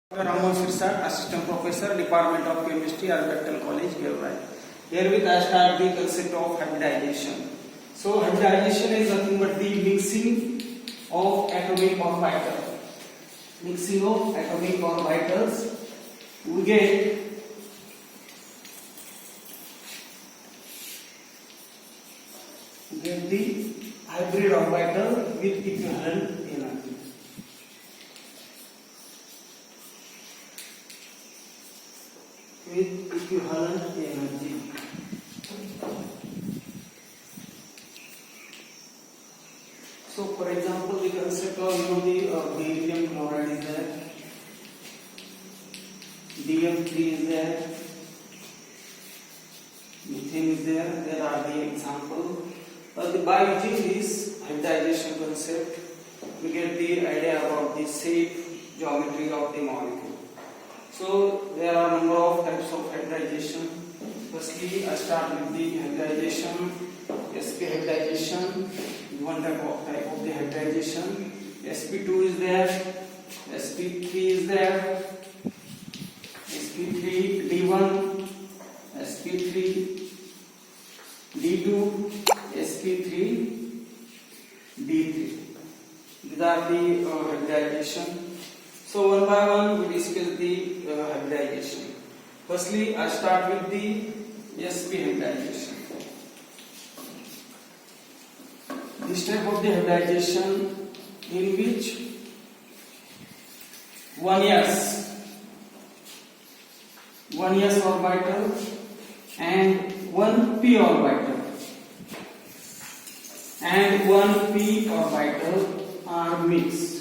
Ramon Sirsat, Assistant Professor, Department of Chemistry, Albecton College, Gilroy. Herewith I start the concept of hybridization. So hybridization is nothing but the mixing of atomic orbitals. Mixing of atomic orbitals. We get the hybrid orbital with equivalent energy. With equivalent energy. So, for example, the concept of the barium chloride is there, BF3 is there, methane is there. There are the examples. By using this hybridization concept, we get the idea about the shape, geometry of the molecule. So there are a number of types of hybridization. Firstly, I start with the hybridization, sp hybridization. One type of the hybridization. sp2 is there, sp3 is there, sp3 d1, sp3 d2, sp3 d3. These are the hybridization. So one by one we discuss the hybridization. Firstly, I start with the sp hybridization. This type of the hybridization in which 1s orbital and 1p orbital and 1p orbital are mixed.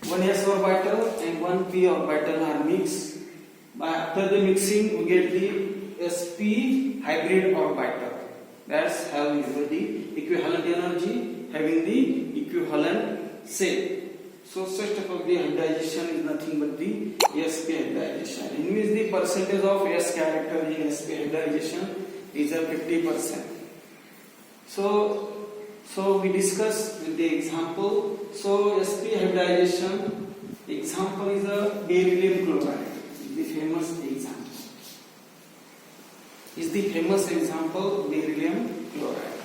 1s orbital and 1p orbital are mixed. After the mixing, we get the sp hybrid orbital. That's having the equivalent energy, having the equivalent shape. So such type of the hybridization is nothing but the sp hybridization, in which the percentage of s character in sp hybridization is a 50%. So we discuss with the example. So sp hybridization example is a beryllium chloride. The famous example is the famous example beryllium chloride.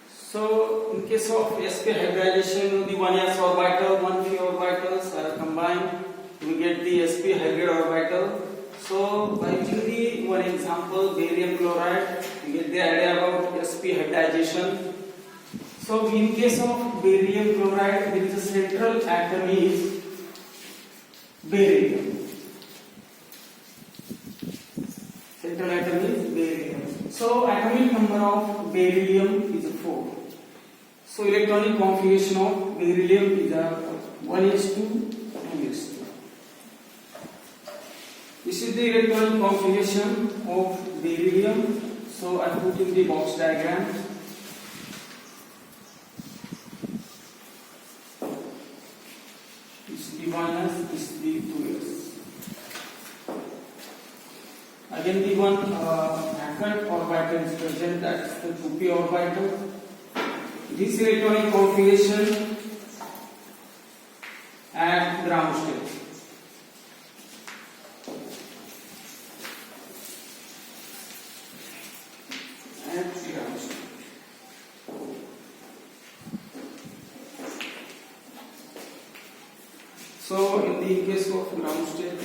So in case of sp hybridization, the 1s orbital, 1p orbitals are combined. We get the sp hybrid orbital. So by using the one example, barium chloride, we get the idea about sp hybridization. So in case of barium chloride, there is a central atom is barium. Central atom is barium. So atomic number of beryllium is 4. So electronic configuration of beryllium is 1s2, 2s2. This is the electronic configuration of beryllium. So I put in the box diagram. This is the 1s, this is the 2s. Again, the one vacant orbital is present, that is the 2p orbital. This electronic configuration at ground state. So in the case of ground state,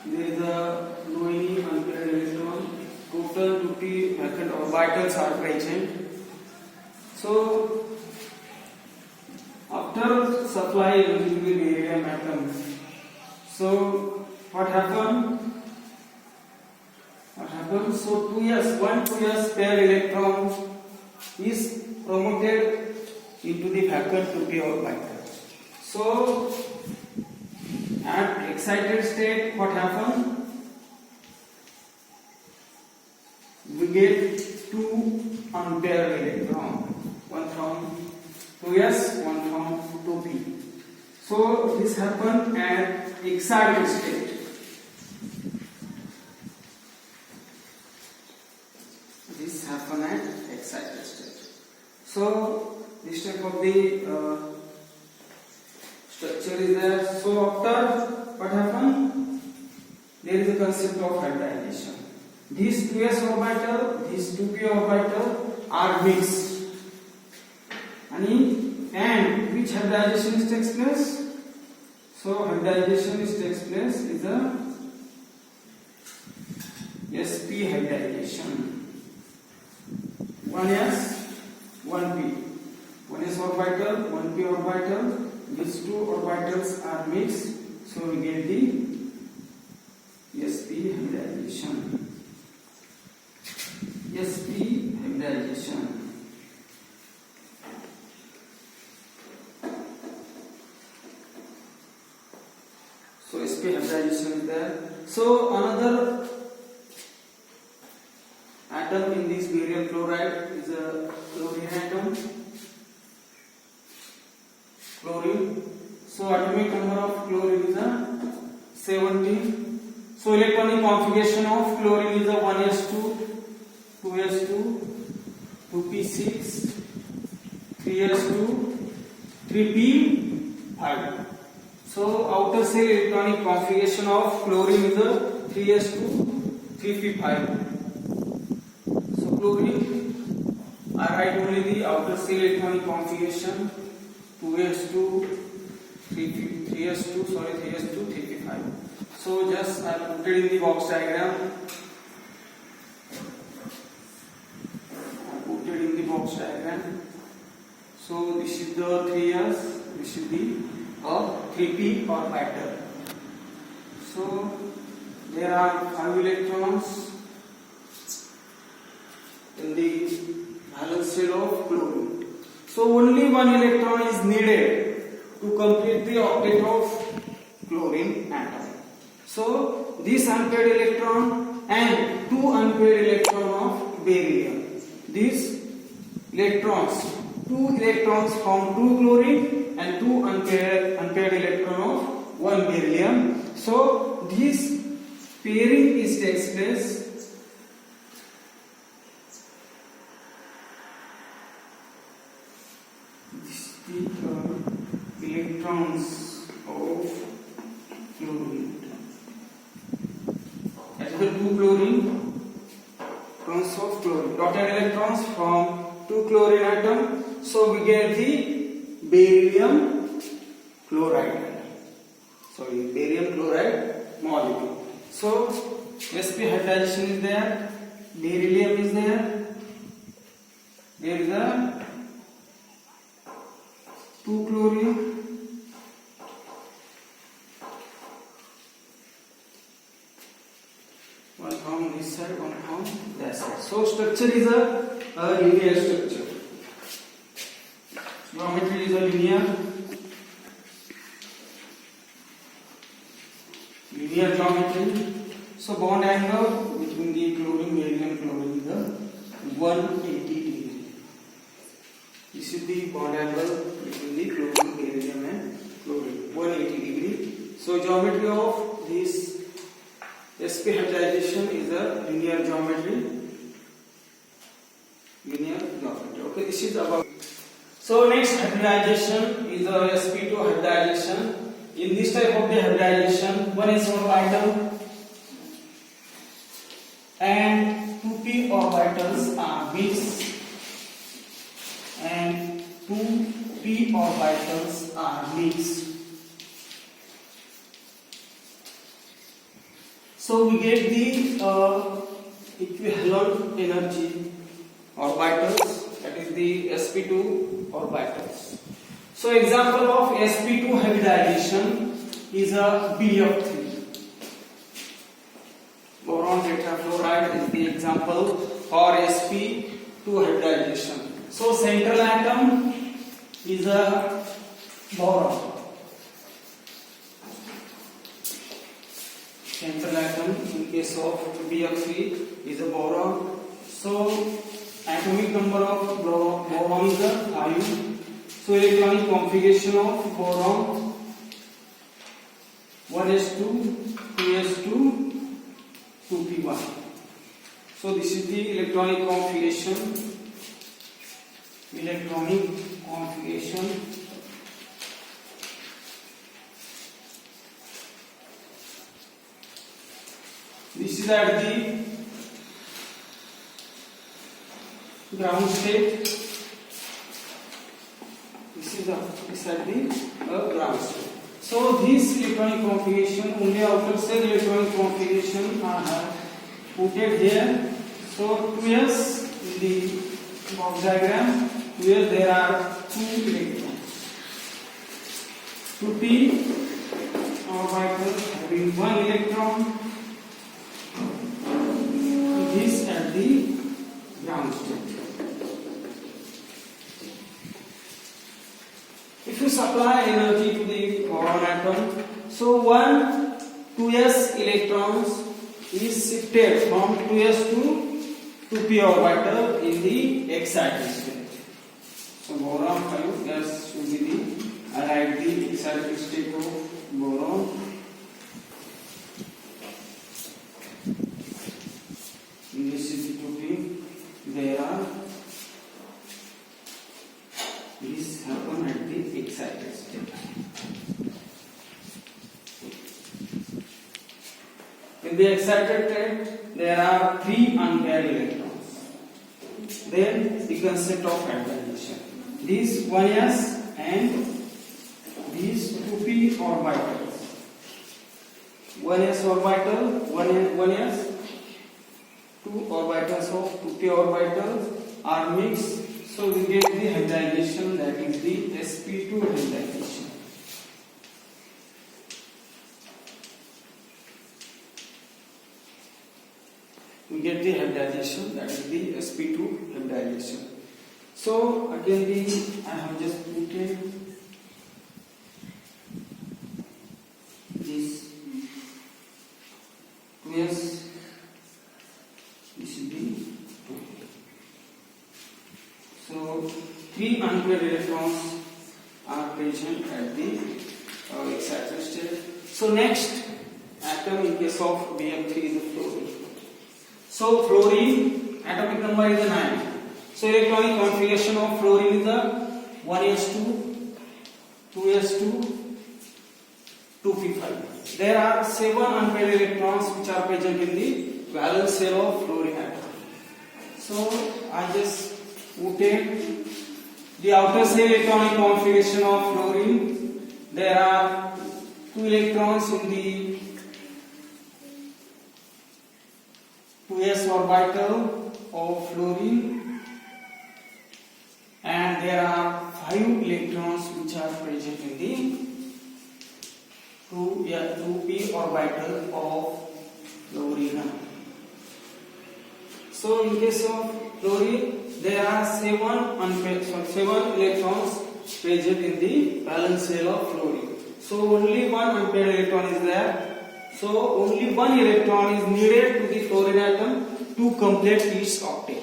there is no any unpaired electron. Total 2p vacant orbitals are present. So after supply using the barium atom, so what happened? So 2s pair electron is promoted into the vacant 2p orbital. So at excited state, what happened? We get two unpaired electrons. One from 2s, one from 2p. So this happened at excited state. This happened and excited state. So this type of the structure is there. So after what happened? There is a concept of hybridization. These 2s orbital, these 2p orbital are mixed. And which hybridization takes place? So hybridization takes place is a sp hybridization. 1s, 1p. 1s orbital, 1p orbital. These two orbitals are mixed. So we get the sp hybridization. sp hybridization. So sp hybridization is there. So another atom in this barium chloride is a chlorine atom. Chlorine. So atomic number of chlorine is a 17. So electronic configuration of chlorine is a 1s2, 2s2, 2p6, 3s2, 3p5. So outer cell electronic configuration of chlorine is a 3s2, 3p5. So chlorine, I write only the outer cell electronic configuration 2s2, 3s2, 3p5. So just I put it in the box diagram. So this is the 3s, this is the 3p orbital. So there are 5 electrons in the valence shell of chlorine. So only 1 electron is needed to complete the octet of chlorine atom. So this unpaired electron and 2 unpaired electron of barium. These electrons, 2 electrons from 2 chlorine and 2 unpaired electron of 1 barium. So this pairing takes place. The electrons of chlorine. That is the 2 chlorine, electrons of chlorine. Dotted electrons from 2 chlorine atom. So we get the barium chloride. Sorry, barium chloride molecule. So sp hybridization is there. Beryllium is there. There is a 2 chlorine. One from this side, one from that side. So structure is a linear structure. Geometry is a linear geometry. So bond angle between the chlorine, barium, chlorine is a 180 degree. This is the bond angle between the chlorine, barium and chlorine, 180 degree. So geometry of this sp hybridization is a linear geometry. Okay, this is about. So next hybridization is a sp2 hybridization. In this type of the hybridization, 1s orbital and 2p orbitals are mixed, and 2p orbitals are mixed. So we get the equivalent energy orbitals, that is the sp2 orbitals. So example of sp2 hybridization is a BF3. Boron tetrafluoride is the example for sp2 hybridization. So central atom is a boron. Central atom in case of BF3 is a boron. So atomic number of boron is a 5. So electronic configuration of boron 1s2, 2s2, 2p1. So this is the electronic configuration. This is at the ground state. This at the ground state. So this electronic configuration, only outer cell electronic configuration are put here. So 2s in the box diagram, here there are 2 electrons. 2p orbital having 1 electron. This at the ground state. If you supply energy to the boron atom, so 2s electrons is shifted from 2s to 2p orbital in the excited state. So boron 5 gas should be the excited state of boron. This is the 2p. There are this happen at the excited state. In the excited state, there are 3 unpaired electrons. Then the concept of hybridization. These 1s and these 2p orbitals. 1s orbital, 1s, 2 orbitals of 2p orbitals are mixed. So we get the hybridization, that is the sp2 hybridization. We get the hybridization, that is the sp2 hybridization. So again I have just put this 2s, this is the 2p. So 3 unpaired electrons are present at the excited state. So next atom in case of BF3 is the fluorine. So fluorine atomic number is 9. So electronic configuration of fluorine is the 1s2, 2s2, 2p5. There are 7 unpaired electrons which are present in the valence shell of fluorine atom. So I just put the outer shell electronic configuration of fluorine. There are 2 electrons in the 2s orbital of fluorine, and there are 5 electrons which are present in the 2p orbital of fluorine. So in case of fluorine, there are 7 electrons present in the valence shell of fluorine. So only 1 unpaired electron is there. So only 1 electron is needed to the fluorine atom to complete its octet.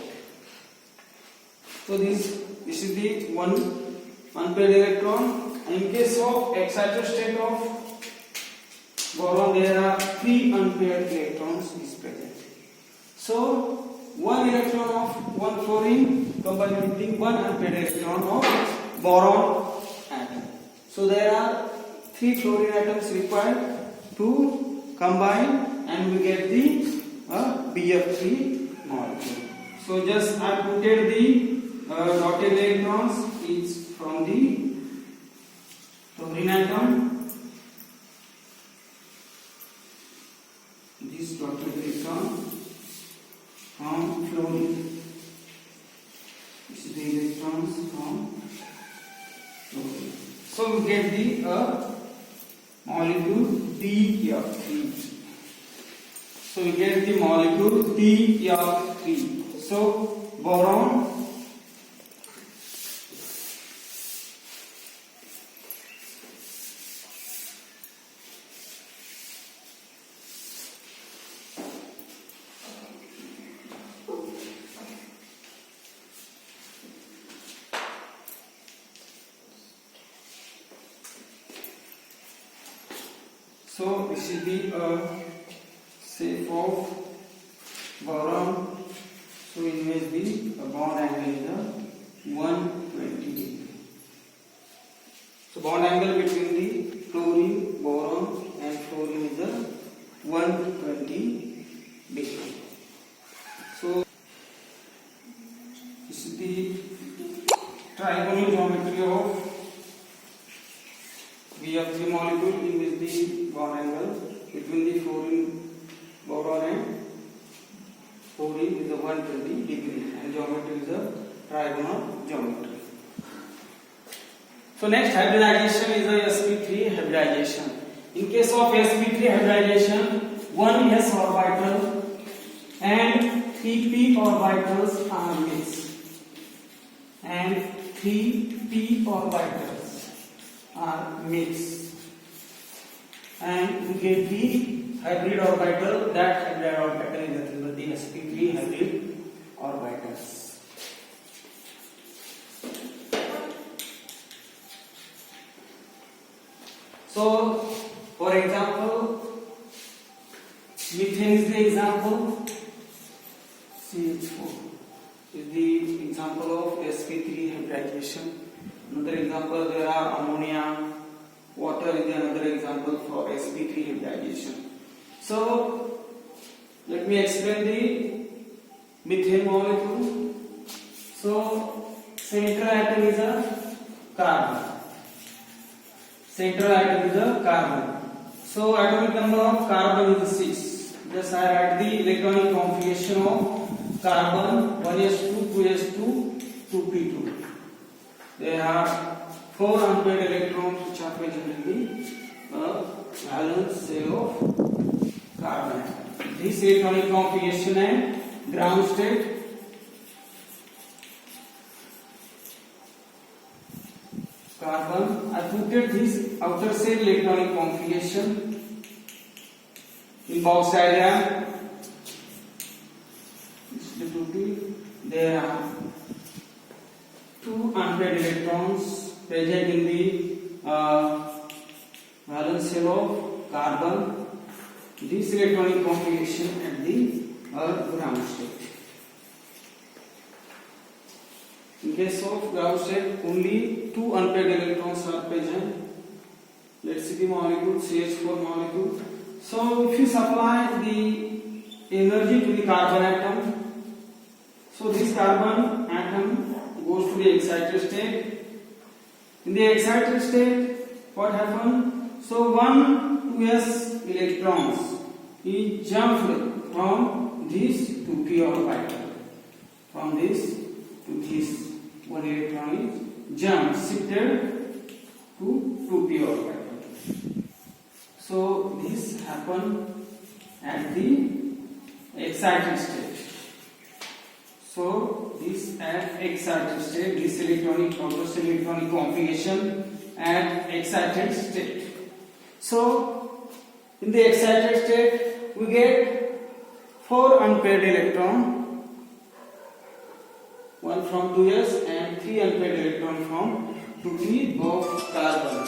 So this is the 1 unpaired electron. In case of excited state of boron, there are 3 unpaired electrons is present. So 1 electron of 1 fluorine combined with 1 unpaired electron of boron atom. So there are 3 fluorine atoms required to combine, and we get the BF3 molecule. So just I put the dotted electrons is from the fluorine atom. This dotted electron from fluorine. This is the electrons from fluorine. So we get the molecule DF3. So we get the molecule DF3. So boron So this is the shape of boron So image the bond angle is a 120 degree. So bond angle between the fluorine, boron and fluorine is a 120 degree. So this is the trigonal geometry of VF3 molecule, in which the bond angle between the fluorine, boron and fluorine is a 120 degree, and geometry is a trigonal geometry. So next hybridization is a sp3 hybridization. In case of sp3 hybridization, one s orbital and 3 p orbitals are mixed, and 3 p orbitals are mixed, and we get the hybrid orbital. That hybrid orbital is nothing but the sp3 hybrid orbitals. So, for example, methane is the example, CH4 is the example of sp3 hybridization. Another example, there are ammonia, water is another example for sp3 hybridization. So, let me explain the methane molecule. So, central atom is a carbon. Central atom is a carbon. So atomic number of carbon is 6. Just I write the electronic configuration of carbon 1s2, 2s2, 2p2. There are 4 unpaired electrons which are present in the valence shell of carbon. This electronic configuration and ground state. Carbon, I put this outer shell electronic configuration in box diagram. There are 2 unpaired electrons present in the valence shell of carbon. This electronic configuration at the ground state. In case of ground state, only 2 unpaired electrons are present. Let's see the molecule, CH4 molecule. So, if you supply the energy to the carbon atom, so this carbon atom goes to the excited state. In the excited state, what happens? So, 1 2s electrons is jumped from this to p orbital. From this to this, 1 electron is jumped, shifted to 2p orbital. So this happen at the excited state. So this at excited state, this electronic configuration at excited state. So in the excited state, we get 4 unpaired electrons. 1 from 2s and 3 unpaired electron from 2p of carbon.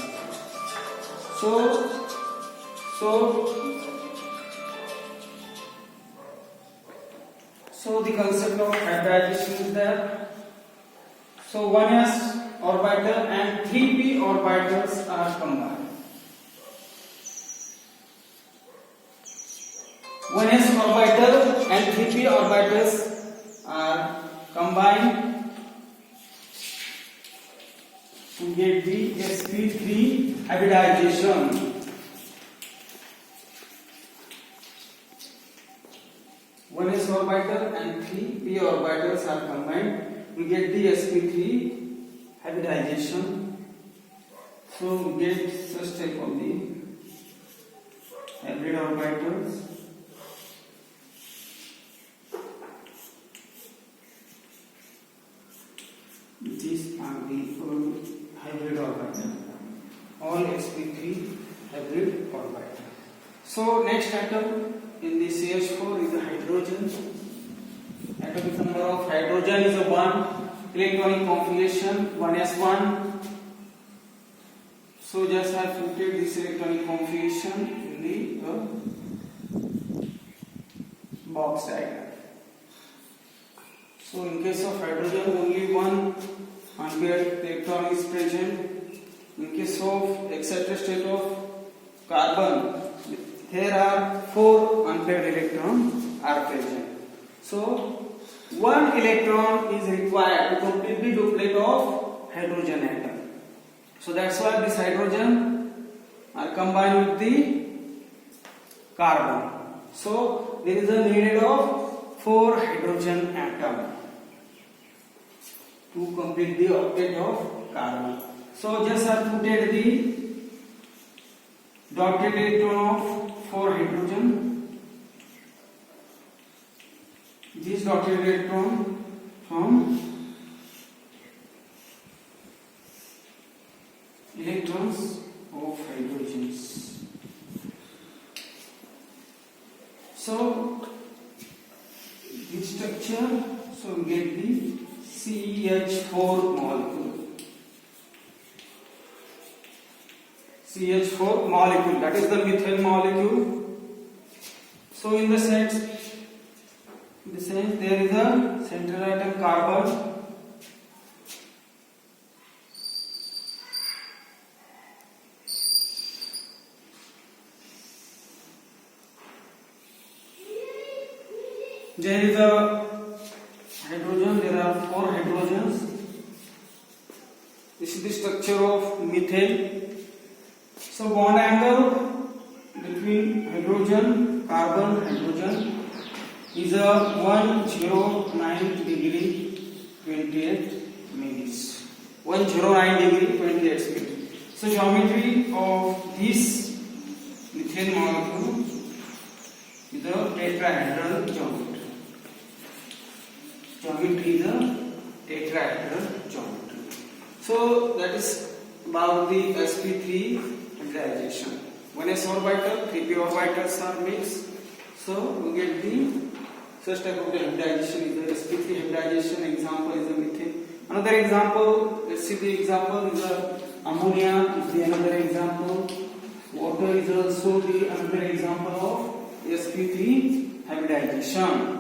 So the concept of hybridization is that, so 1s orbital and 3p orbitals are combined. 1s orbital and 3p orbitals are combined to get the sp3 hybridization. 1s orbital and 3p orbitals are combined, we get the sp3 hybridization. So we get such type of the hybrid orbitals. These are the hybrid orbital, all sp3 hybrid orbital. So next atom in the CH4 is the hydrogen. Atomic number of hydrogen is a 1. Electronic configuration 1s1. So just I have put this electronic configuration in the box diagram. So in case of hydrogen, only one unpaired electron is present. In case of excited state of carbon, there are 4 unpaired electrons are present. So 1 electron is required to complete the duplet of hydrogen atom. So that's why this hydrogen are combined with the carbon. So there is a needed of 4 hydrogen atom to complete the octet of carbon. So just I put the dotted electron of 4 hydrogen. This dotted electron from electrons of hydrogens. So this structure, so we get the CH4 molecule. CH4 molecule, that is the methane molecule. So in the sense there is a central atom carbon. There is a hydrogen, there are 4 hydrogens. This is the structure of methane. So bond angle between hydrogen, carbon, hydrogen is a 109 degree 28 minutes. 109 degree 28 minutes. So geometry of this methane molecule is a tetrahedral geometry. Geometry is a tetrahedral geometry. So that is about the sp3 hybridization. When s orbital, 3p orbitals are mixed, so we get the such type of hybridization is the sp3 hybridization. Example is the methane. Another example, let's see the example is the ammonia is the another example. Water is also the another example of sp3 hybridization.